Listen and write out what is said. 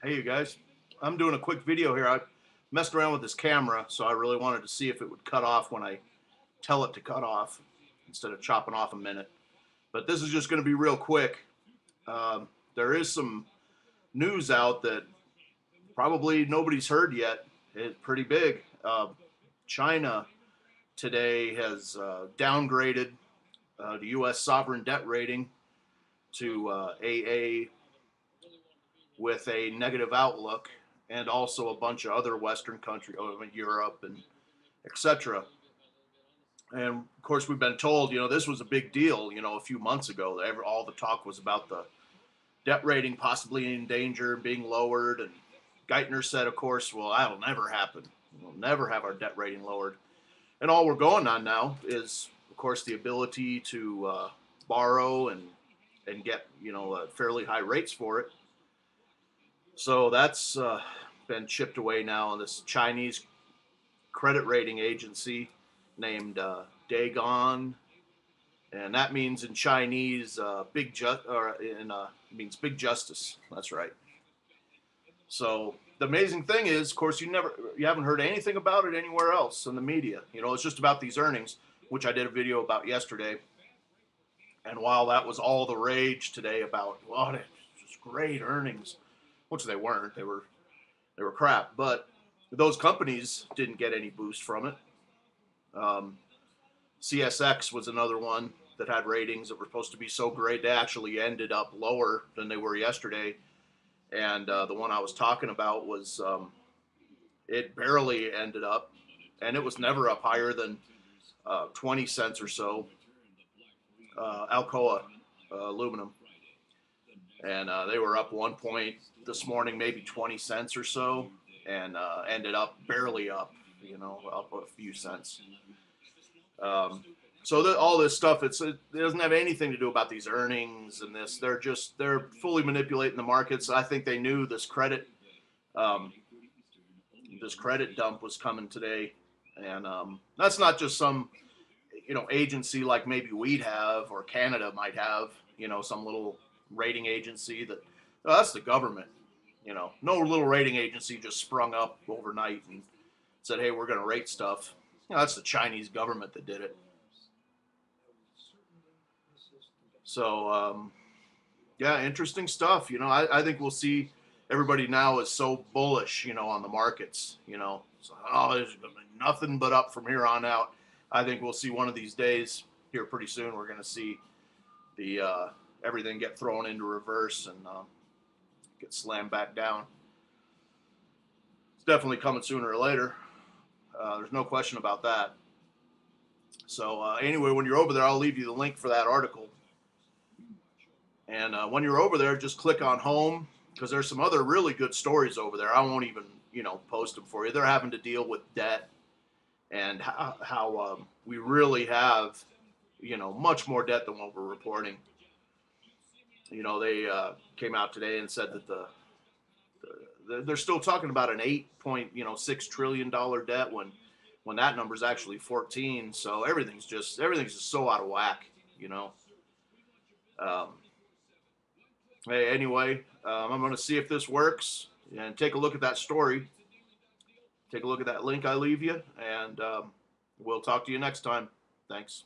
Hey, you guys. I'm doing a quick video here. I messed around with this camera, so I really wanted to see if it would cut off when I tell it to cut off instead of chopping off a minute. But this is just going to be real quick. There is some news out that probably nobody's heard yet. It's pretty big. China today has downgraded the U.S. sovereign debt rating to AA with a negative outlook, and also a bunch of other Western countries, Europe and etc. And of course, we've been told, this was a big deal, a few months ago. All the talk was about the debt rating possibly in danger and being lowered. And Geithner said, of course, well, that'll never happen. We'll never have our debt rating lowered. And all we're going on now is, of course, the ability to borrow and get, fairly high rates for it. So that's been chipped away now. And this Chinese credit rating agency named Dagon, and that means in Chinese means big justice. That's right. So the amazing thing is, of course, you haven't heard anything about it anywhere else in the media. It's just about these earnings, which I did a video about yesterday. And while that was all the rage today about, well, it's great earnings, which they weren't. They were crap. But those companies didn't get any boost from it. CSX was another one that had ratings that were supposed to be so great. They actually ended up lower than they were yesterday. And the one I was talking about was it barely ended up, and it was never up higher than 20 cents or so. Alcoa aluminum, and they were up 1 point this morning, maybe 20 cents or so, and ended up barely up, up a few cents. So all this stuff, it doesn't have anything to do about these earnings and this. They're fully manipulating the markets. I think they knew this credit dump was coming today, and that's not just some agency like maybe we'd have or Canada might have, some little rating agency that's the government. No little rating agency just sprung up overnight and said, hey, we're going to rate stuff. That's the Chinese government that did it. So, yeah, interesting stuff. I think we'll see. Everybody now is so bullish, on the markets. So, there's going to be nothing but up from here on out. I think we'll see one of these days here pretty soon. We're going to see the everything get thrown into reverse and get slammed back down. It's definitely coming sooner or later. There's no question about that. So anyway, when you're over there, I'll leave you the link for that article. And when you're over there, just click on home, because there's some other really good stories over there. I won't even, post them for you. They're having to deal with debt and how we really have, much more debt than what we're reporting. They came out today and said that they're still talking about an $8.6 trillion debt when that number is actually 14. So everything's just so out of whack. Hey, anyway, I'm going to see if this works and take a look at that story. Take a look at that link I leave you, and we'll talk to you next time. Thanks.